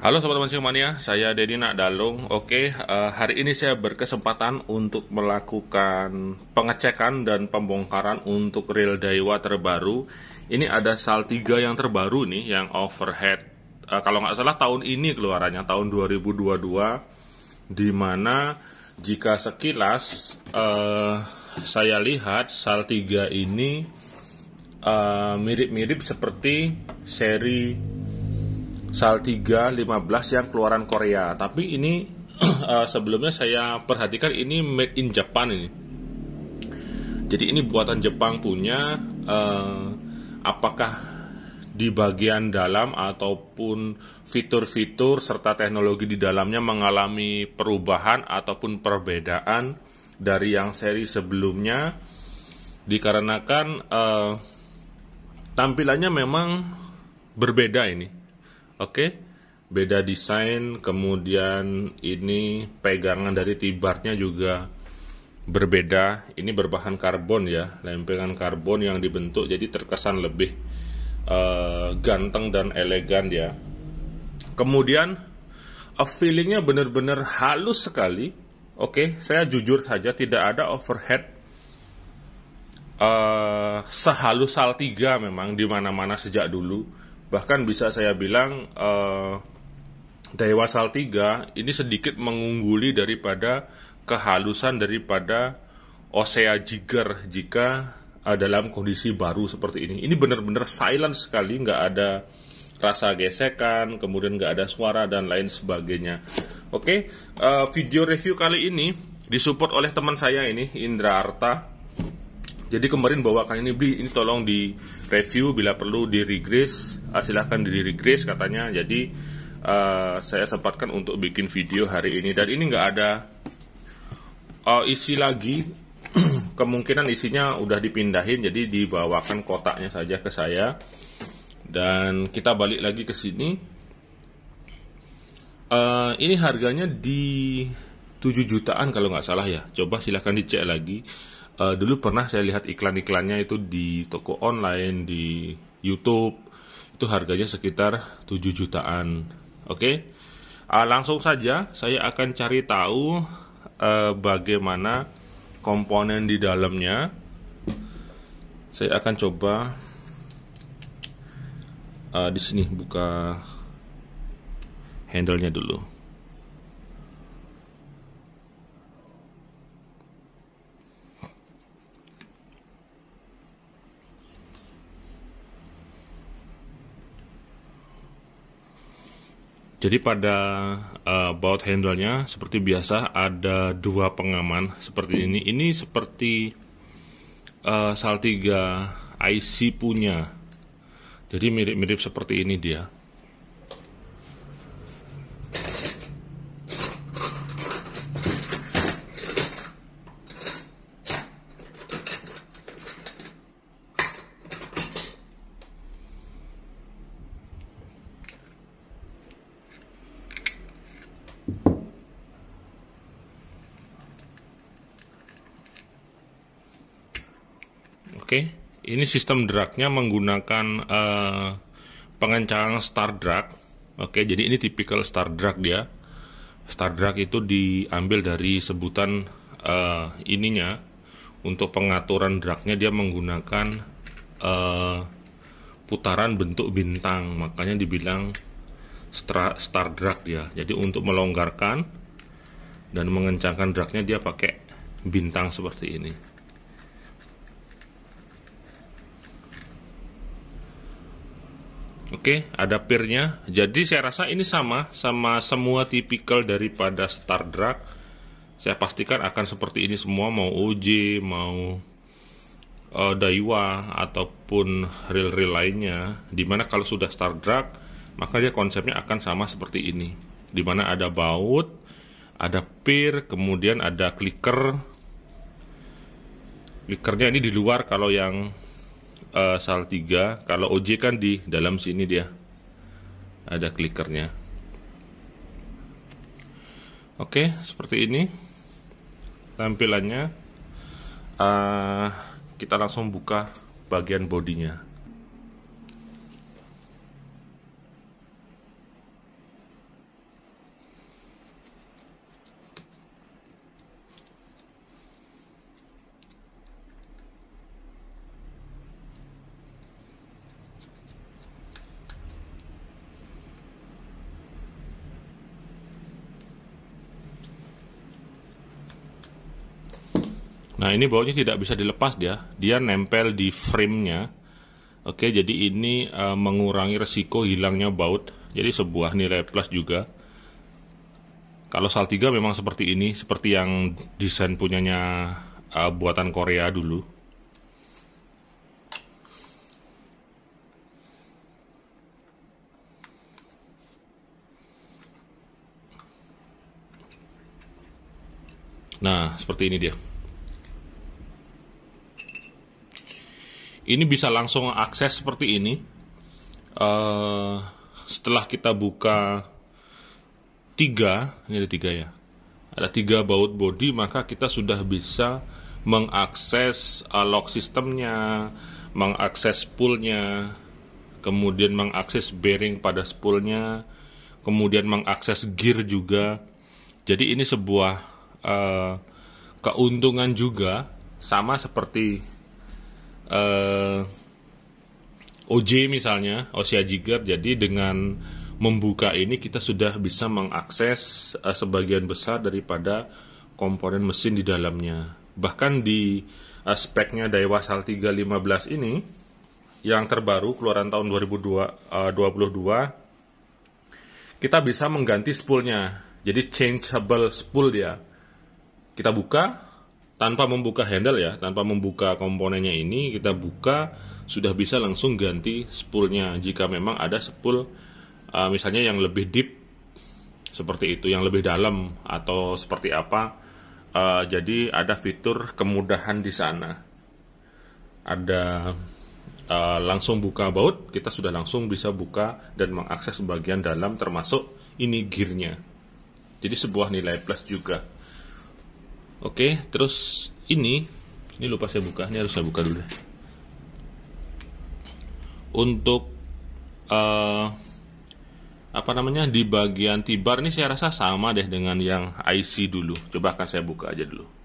Halo Sobat Mancing Mania, saya Dedi Nakdalung. Oke, hari ini saya berkesempatan untuk melakukan pengecekan dan pembongkaran untuk reel Daiwa terbaru. Ini ada Saltiga yang terbaru nih, yang overhead. Kalau nggak salah tahun ini keluarannya, tahun 2022. Dimana jika sekilas saya lihat Saltiga ini mirip-mirip seperti seri Saltiga 15 yang keluaran Korea. Tapi ini sebelumnya saya perhatikan ini made in Japan ini. Jadi ini buatan Jepang punya. Apakah di bagian dalam ataupun fitur-fitur serta teknologi di dalamnya mengalami perubahan ataupun perbedaan dari yang seri sebelumnya, dikarenakan tampilannya memang berbeda ini. Oke, beda desain, kemudian ini pegangan dari tibarnya juga berbeda. Ini berbahan karbon ya, lempengan karbon yang dibentuk jadi terkesan lebih ganteng dan elegan ya. Kemudian feelingnya benar-benar halus sekali. Oke, saya jujur saja tidak ada overhead sehalus Saltiga memang di mana-mana sejak dulu. Bahkan bisa saya bilang Daiwa Saltiga ini sedikit mengungguli daripada kehalusan daripada Osea Jigger jika dalam kondisi baru seperti ini. Ini benar-benar silent sekali, nggak ada rasa gesekan, kemudian nggak ada suara dan lain sebagainya. Oke, video review kali ini disupport oleh teman saya ini, Indra Arta. Jadi kemarin bawakan ini tolong di review, bila perlu di regress, silahkan di regress katanya. Jadi saya sempatkan untuk bikin video hari ini, dan ini nggak ada isi lagi. Kemungkinan isinya udah dipindahin, jadi dibawakan kotaknya saja ke saya. Dan kita balik lagi ke sini. Ini harganya di 7 jutaan kalau nggak salah ya. Coba silahkan dicek lagi. Dulu pernah saya lihat iklan-iklannya itu di toko online, di YouTube. Itu harganya sekitar 7 jutaan. Oke. Langsung saja saya akan cari tahu bagaimana komponen di dalamnya. Saya akan coba di sini buka handle-nya dulu. Jadi pada baut handle-nya seperti biasa ada dua pengaman seperti ini. Ini seperti Saltiga IC punya. Jadi mirip-mirip seperti ini dia. Oke, ini sistem dragnya menggunakan pengencangan star drag. Oke, jadi ini tipikal star drag dia. Star drag itu diambil dari sebutan ininya. Untuk pengaturan dragnya dia menggunakan putaran bentuk bintang, makanya dibilang star drag dia. Jadi untuk melonggarkan dan mengencangkan dragnya dia pakai bintang seperti ini. Oke, ada pirnya. Jadi saya rasa ini sama semua tipikal daripada star drag. Saya pastikan akan seperti ini semua, mau OJ, mau Daiwa ataupun reel-reel lainnya. Dimana kalau sudah star drag, maka dia konsepnya akan sama seperti ini. Dimana ada baut, ada pir, kemudian ada clicker. Clickernya ini di luar kalau yang Saltiga. Kalau OJ kan di dalam sini dia ada clickernya. Oke, seperti ini tampilannya. Kita langsung buka bagian bodinya. Nah, ini bautnya tidak bisa dilepas dia nempel di frame-nya. Oke, jadi ini mengurangi resiko hilangnya baut, jadi sebuah nilai plus juga. Kalau Saltiga memang seperti ini, seperti yang desain punyanya buatan Korea dulu. Nah, seperti ini dia. Ini bisa langsung akses seperti ini. Setelah kita buka ini ada 3 ya. Ada 3 baut body, maka kita sudah bisa mengakses lock sistemnya, mengakses spoolnya, kemudian mengakses bearing pada spoolnya, kemudian mengakses gear juga. Jadi ini sebuah keuntungan juga, sama seperti OJ misalnya, Ossia Jigger. Jadi dengan membuka ini kita sudah bisa mengakses sebagian besar daripada komponen mesin di dalamnya. Bahkan di speknya Daiwa Sal 315 ini yang terbaru keluaran tahun 2022, kita bisa mengganti spoolnya. Jadi changeable spool dia. Kita buka tanpa membuka handle ya, tanpa membuka komponennya ini, kita buka sudah bisa langsung ganti spoolnya jika memang ada spool misalnya yang lebih deep seperti itu, yang lebih dalam atau seperti apa. Jadi ada fitur kemudahan di sana. Ada langsung buka baut, kita sudah langsung bisa buka dan mengakses bagian dalam termasuk ini gearnya. Jadi sebuah nilai plus juga. Oke, terus ini lupa saya buka, ini harus saya buka dulu deh. Untuk di bagian T-bar ini saya rasa sama deh dengan yang IC dulu. Coba akan saya buka aja dulu.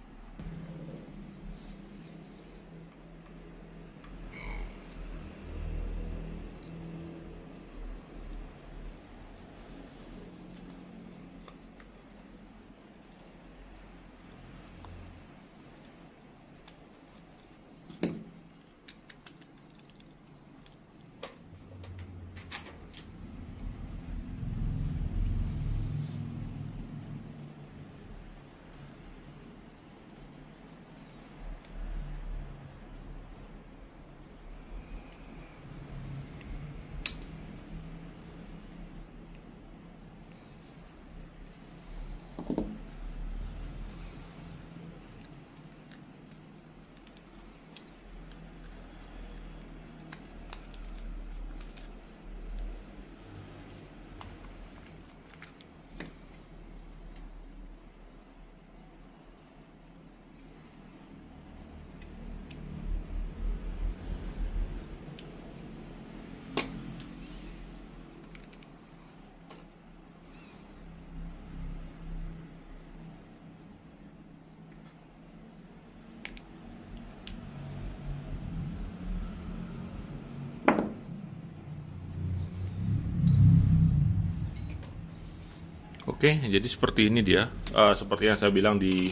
Oke, jadi seperti ini dia. Seperti yang saya bilang di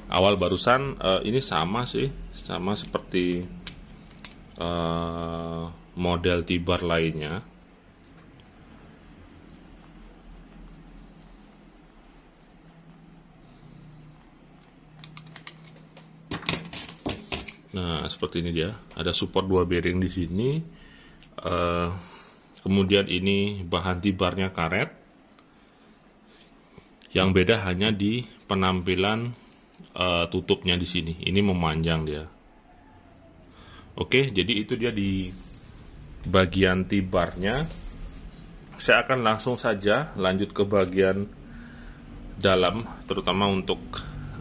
awal barusan, ini sama sih, sama seperti model T-bar lainnya. Nah, seperti ini dia. Ada support 2 bearing di sini. Kemudian ini bahan T-barnya karet. Yang beda hanya di penampilan tutupnya di sini. Ini memanjang dia. Oke, jadi itu dia di bagian T-barnya. Saya akan langsung saja lanjut ke bagian dalam, terutama untuk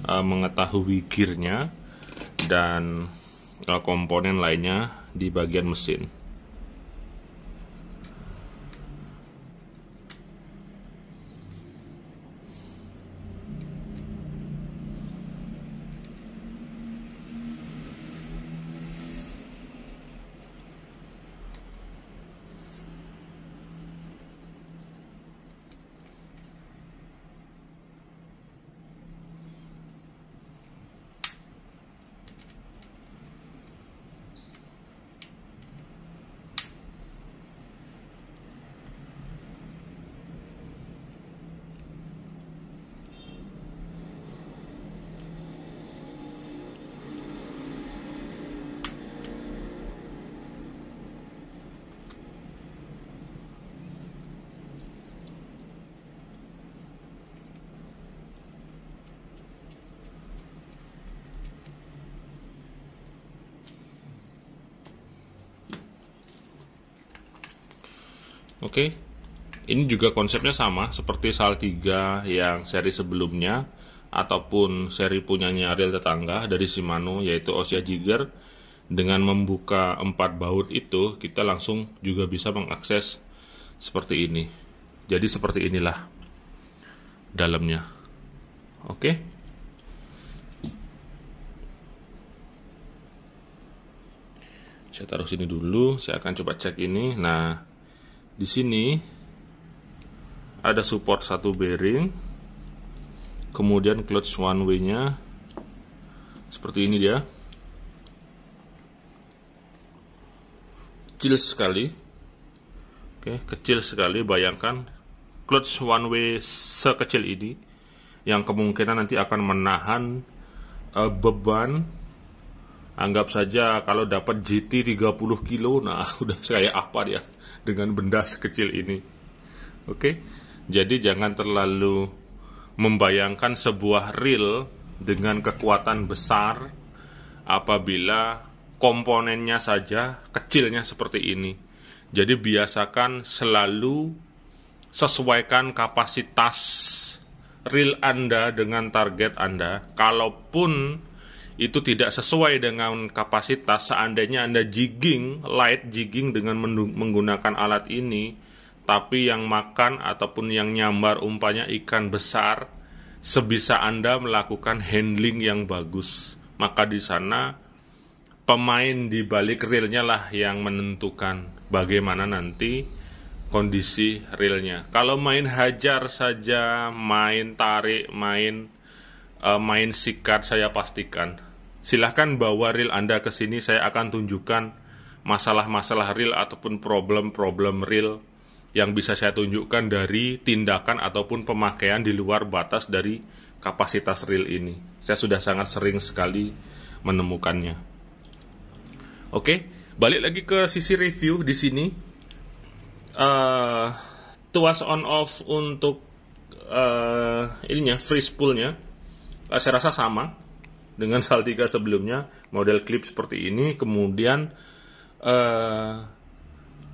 mengetahui gearnya dan komponen lainnya di bagian mesin. Oke. Ini juga konsepnya sama seperti SAL 3 yang seri sebelumnya ataupun seri punyanya reel tetangga dari Shimano yaitu Ossia Jigger. Dengan membuka 4 baut itu kita langsung juga bisa mengakses seperti ini. Jadi seperti inilah dalamnya. Oke. Saya taruh sini dulu, saya akan coba cek ini. Nah, di sini ada support satu bearing, kemudian clutch one way-nya seperti ini dia, kecil sekali. Oke, kecil sekali. Bayangkan clutch one way sekecil ini yang kemungkinan nanti akan menahan beban. Anggap saja kalau dapat GT 30 kilo, nah udah kayak apa dia dengan benda sekecil ini. Oke. Jadi jangan terlalu membayangkan sebuah reel dengan kekuatan besar apabila komponennya saja kecilnya seperti ini. Jadi biasakan selalu sesuaikan kapasitas reel Anda dengan target Anda. Kalaupun itu tidak sesuai dengan kapasitas, seandainya Anda light jigging dengan menggunakan alat ini, tapi yang makan ataupun yang nyambar umpamanya ikan besar, sebisa Anda melakukan handling yang bagus. Maka di sana pemain di balik reelnya lah yang menentukan bagaimana nanti kondisi reelnya. Kalau main hajar saja, main tarik, main sikat, saya pastikan silahkan bawa reel Anda ke sini. Saya akan tunjukkan masalah-masalah reel ataupun problem-problem reel yang bisa saya tunjukkan dari tindakan ataupun pemakaian di luar batas dari kapasitas reel ini. Saya sudah sangat sering sekali menemukannya. Oke, balik lagi ke sisi review di sini. Tuas on off untuk ininya free spoolnya, saya rasa sama dengan SAL 3 sebelumnya, model clip seperti ini. Kemudian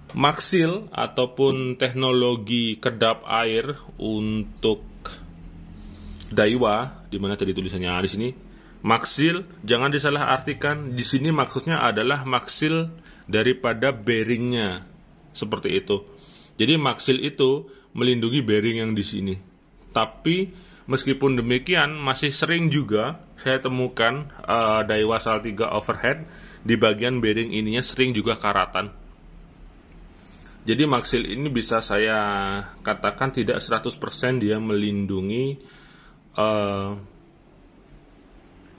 Maxil ataupun teknologi kedap air untuk Daiwa, di mana tadi tulisannya di sini Maxil, jangan disalahartikan. Di sini maksudnya adalah Maxil daripada bearingnya, seperti itu. Jadi Maxil itu melindungi bearing yang di sini. Tapi meskipun demikian, masih sering juga saya temukan Daiwa SAL 3 overhead di bagian bearing ininya sering juga karatan. Jadi Maxil ini bisa saya katakan tidak 100% dia melindungi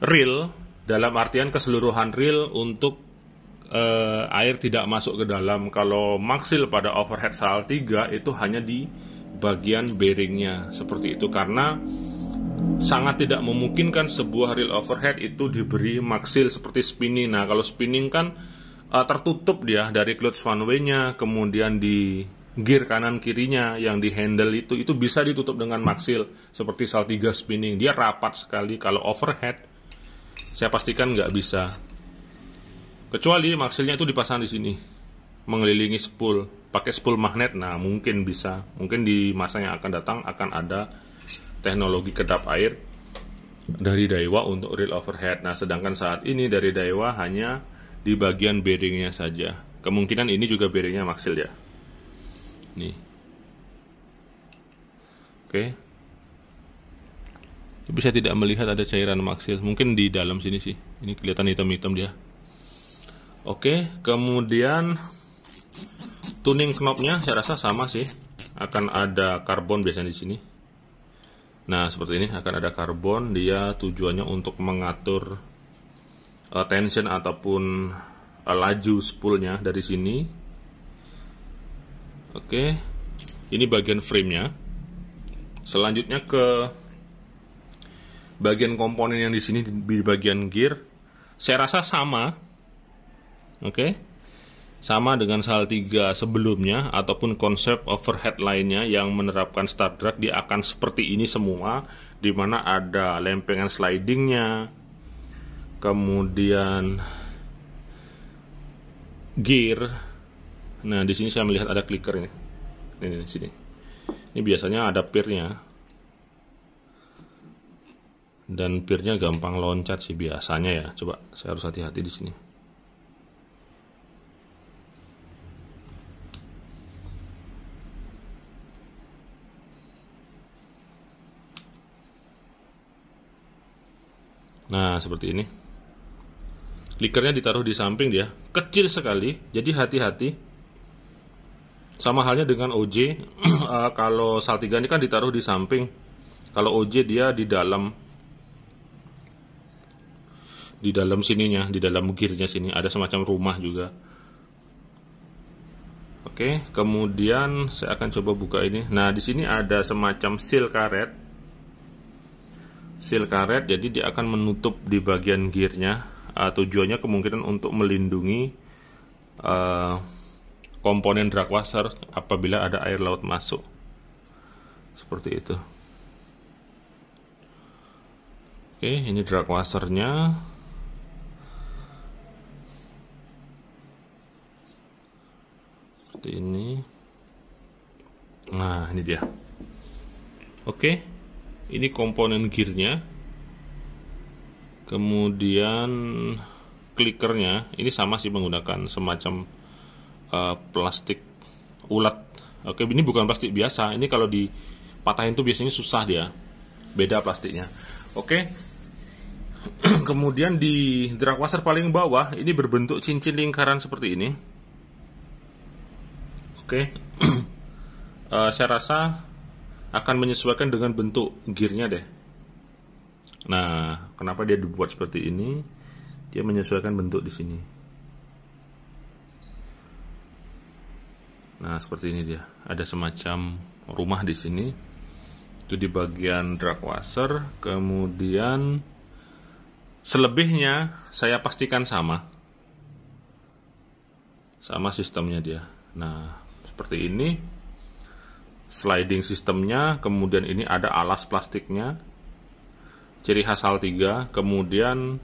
reel, dalam artian keseluruhan reel untuk air tidak masuk ke dalam. Kalau Maxil pada overhead SAL 3 itu hanya di bagian bearingnya, seperti itu, karena sangat tidak memungkinkan sebuah reel overhead itu diberi Maxil seperti spinning. Nah, kalau spinning kan tertutup dia dari clutch one way-nya, kemudian di gear kanan kirinya yang di handle itu bisa ditutup dengan Maxil seperti SAL 3 spinning. Dia rapat sekali. Kalau overhead saya pastikan nggak bisa, kecuali Maxilnya itu dipasang di sini mengelilingi spool, pakai spool magnet. Nah, mungkin bisa, mungkin di masa yang akan datang akan ada teknologi kedap air dari Daiwa untuk reel overhead. Nah, sedangkan saat ini dari Daiwa hanya di bagian bearingnya saja. Kemungkinan ini juga bearingnya Maxil ya. Nih. Oke. Tapi saya tidak melihat ada cairan Maxil. Mungkin di dalam sini sih. Ini kelihatan hitam-hitam dia. Oke, kemudian tuning knobnya saya rasa sama sih. Akan ada karbon biasanya di sini. Nah, seperti ini akan ada karbon. Dia tujuannya untuk mengatur tension ataupun laju spoolnya dari sini. Oke, ini bagian frame-nya. Selanjutnya ke bagian komponen yang di sini di bagian gear. Saya rasa sama. Oke, sama dengan SAL 3 sebelumnya ataupun konsep overhead lainnya yang menerapkan start drag. Dia akan seperti ini semua, di mana ada lempengan slidingnya, kemudian gear. Nah, di sini saya melihat ada clicker ini. Ini di sini. Ini biasanya ada pirnya. Dan pirnya gampang loncat sih biasanya ya. Coba saya harus hati-hati di sini. Nah, seperti ini. Clicker-nya ditaruh di samping dia. Kecil sekali, jadi hati-hati. Sama halnya dengan OJ. Kalau Saltiga ini kan ditaruh di samping. Kalau OJ dia di dalam sininya, di dalam gearnya sini ada semacam rumah juga. Oke, kemudian saya akan coba buka ini. Nah, di sini ada semacam seal karet. Seal karet, jadi dia akan menutup di bagian gearnya. Tujuannya kemungkinan untuk melindungi komponen drag washer apabila ada air laut masuk. Seperti itu. Oke, ini drag washernya. Seperti ini. Nah, ini dia. Oke. Ini komponen gearnya, kemudian clickernya ini sama sih menggunakan semacam plastik ulat. Oke, ini bukan plastik biasa. Ini kalau dipatahin tuh biasanya susah dia. Beda plastiknya. Oke. Kemudian di drag washer paling bawah ini berbentuk cincin lingkaran seperti ini. Oke. Saya rasa akan menyesuaikan dengan bentuk gearnya deh. Nah, kenapa dia dibuat seperti ini? Dia menyesuaikan bentuk di sini. Nah, seperti ini dia. Ada semacam rumah di sini. Itu di bagian drag washer. Kemudian selebihnya saya pastikan sama sistemnya dia. Nah, seperti ini. Sliding sistemnya, kemudian ini ada alas plastiknya, ciri khas Saltiga. Kemudian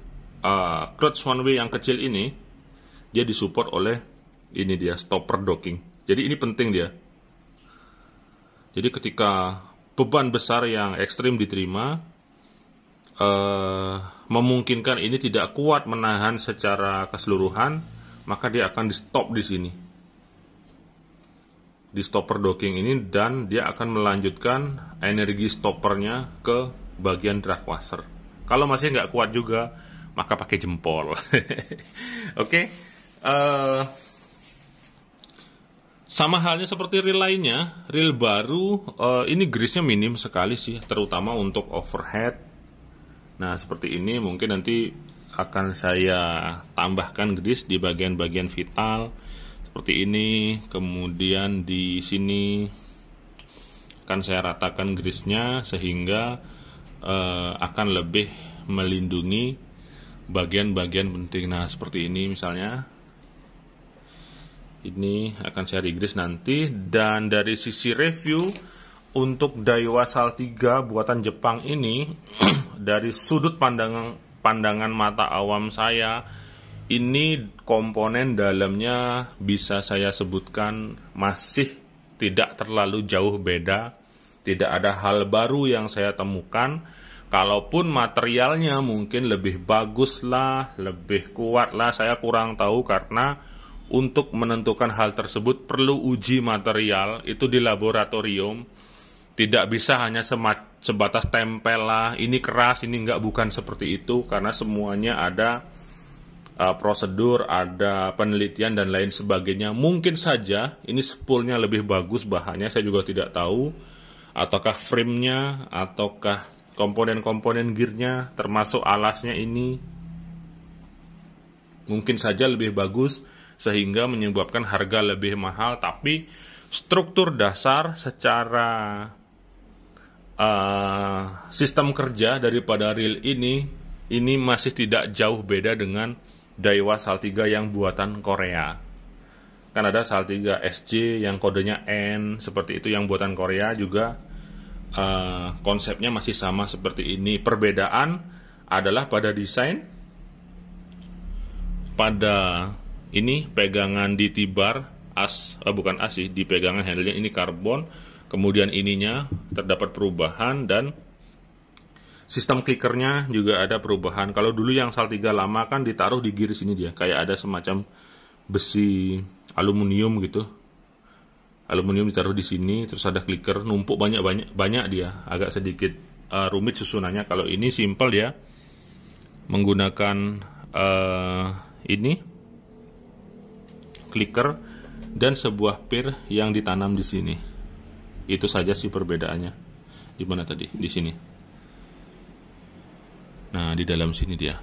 clutch one way yang kecil ini dia disupport oleh ini dia stopper docking. Jadi ini penting dia. Jadi ketika beban besar yang ekstrim diterima, memungkinkan ini tidak kuat menahan secara keseluruhan, maka dia akan di stop di sini, di stopper docking ini, dan dia akan melanjutkan energi stoppernya ke bagian drag washer. Kalau masih nggak kuat juga, maka pakai jempol. Oke. Sama halnya seperti reel lainnya, reel baru ini grease-nya minim sekali sih, terutama untuk overhead. Nah, seperti ini mungkin nanti akan saya tambahkan grease di bagian-bagian vital. Seperti ini, kemudian di sini akan saya ratakan grease-nya sehingga akan lebih melindungi bagian-bagian penting. Nah, seperti ini misalnya. Ini akan saya re-grease nanti. Dan dari sisi review untuk Daiwa Saltiga buatan Jepang ini dari sudut pandangan mata awam saya, ini komponen dalamnya bisa saya sebutkan masih tidak terlalu jauh beda. Tidak ada hal baru yang saya temukan. Kalaupun materialnya mungkin lebih bagus lah, lebih kuat lah, saya kurang tahu karena untuk menentukan hal tersebut perlu uji material itu di laboratorium. Tidak bisa hanya sebatas tempel lah, ini keras, ini enggak, bukan seperti itu. Karena semuanya ada prosedur, ada penelitian dan lain sebagainya. Mungkin saja ini spoolnya lebih bagus bahannya, saya juga tidak tahu. Ataukah frame-nya, ataukah komponen-komponen gearnya, termasuk alasnya ini, mungkin saja lebih bagus sehingga menyebabkan harga lebih mahal. Tapi struktur dasar secara sistem kerja daripada reel ini masih tidak jauh beda dengan Daiwa Saltiga yang buatan Korea. Kan ada Saltiga SJ yang kodenya N, seperti itu yang buatan Korea juga. Konsepnya masih sama seperti ini. Perbedaan adalah pada desain, pada ini pegangan di T-bar bukan as sih, di pegangan handle-nya ini karbon, kemudian ininya terdapat perubahan, dan sistem klikernya juga ada perubahan. Kalau dulu yang Saltiga lama kan ditaruh di gear sini dia, kayak ada semacam besi aluminium gitu. Aluminium ditaruh di sini, terus ada kliker, numpuk banyak dia, agak sedikit rumit susunannya. Kalau ini simple ya, menggunakan ini kliker dan sebuah pir yang ditanam di sini. Itu saja sih perbedaannya. Di mana tadi? Di sini. Nah, di dalam sini dia.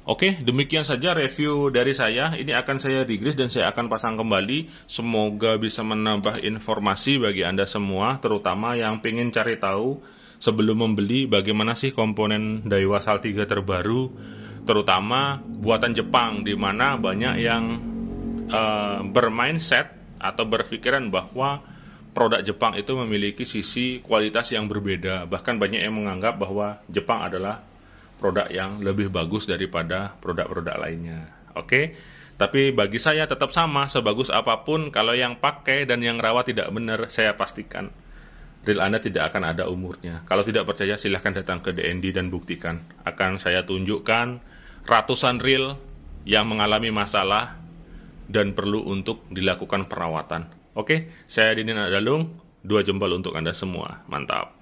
Oke, demikian saja review dari saya. Ini akan saya rigris dan saya akan pasang kembali. Semoga bisa menambah informasi bagi Anda semua, terutama yang pengen cari tahu sebelum membeli bagaimana sih komponen Daiwa Saltiga terbaru, terutama buatan Jepang, di mana banyak yang bermindset atau berpikiran bahwa produk Jepang itu memiliki sisi kualitas yang berbeda. Bahkan banyak yang menganggap bahwa Jepang adalah produk yang lebih bagus daripada produk-produk lainnya. Oke, tapi bagi saya tetap sama, sebagus apapun, kalau yang pakai dan yang rawat tidak benar, saya pastikan reel Anda tidak akan ada umurnya. Kalau tidak percaya, silahkan datang ke DND dan buktikan. Akan saya tunjukkan ratusan reel yang mengalami masalah dan perlu untuk dilakukan perawatan. Oke, saya Dinin Adalung, 2 jempol untuk Anda semua. Mantap.